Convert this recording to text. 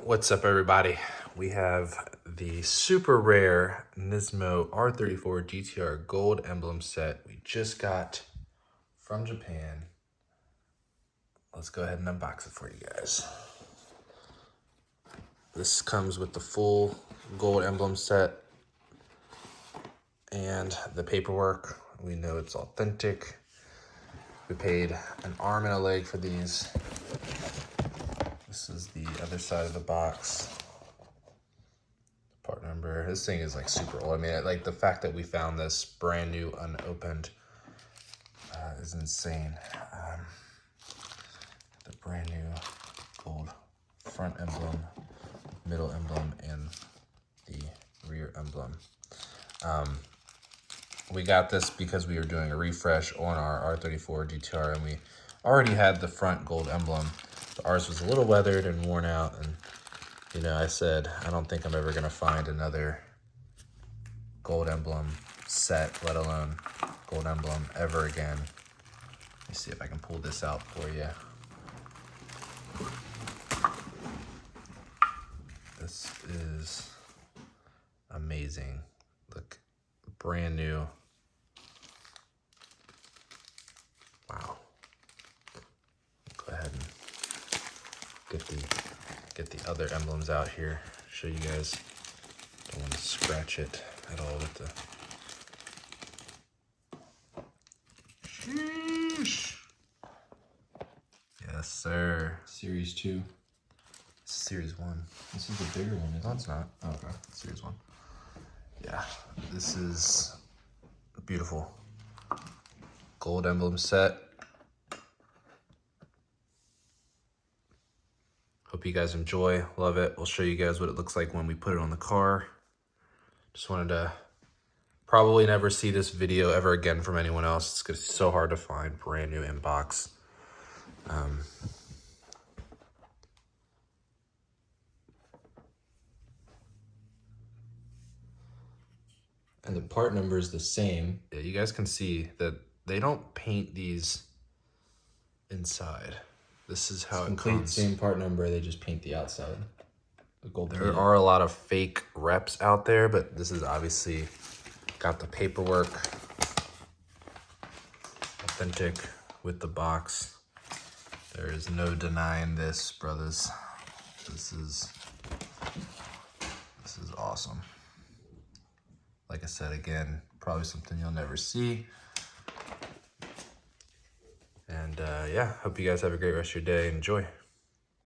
What's up, everybody? We have the super rare Nismo R34 GTR Gold Emblem set we just got from Japan. Let's go ahead and unbox it for you guys. This comes with the full Gold Emblem set and the paperwork. We know it's authentic. We paid an arm and a leg for these. This is the other side of the box. Part number. This thing is like super old. I mean, like the fact that we found this brand new, unopened, is insane. The brand new gold front emblem, middle emblem, and the rear emblem. We got this because we were doing a refresh on our R34 GTR, and we already had the front gold emblem. But ours was a little weathered and worn out, and you know, I said, I don't think I'm ever gonna find another gold emblem set, let alone gold emblem ever again. Let me see if I can pull this out for you. This is amazing. Look, brand new. Wow. Go ahead and get the other emblems out here. Show you guys. Don't want to scratch it at all with the. Sheesh. Yes, sir. Series 2. Series 1. This is the bigger one, isn't it? No, it's not. Oh, okay. Series 1. Yeah, this is a beautiful gold emblem set. Hope you guys enjoy, love it. We'll show you guys what it looks like when we put it on the car. Just wanted to probably never see this video ever again from anyone else. It's gonna be so hard to find brand new inbox. And the part number is the same. Yeah, you guys can see that they don't paint these inside. This is how it comes. Same part number, they just paint the outside. The gold. There are a lot of fake reps out there, but this is obviously got the paperwork, authentic with the box. There is no denying this, brothers. This is awesome. Like I said, again, probably something you'll never see. And yeah, hope you guys have a great rest of your day. Enjoy.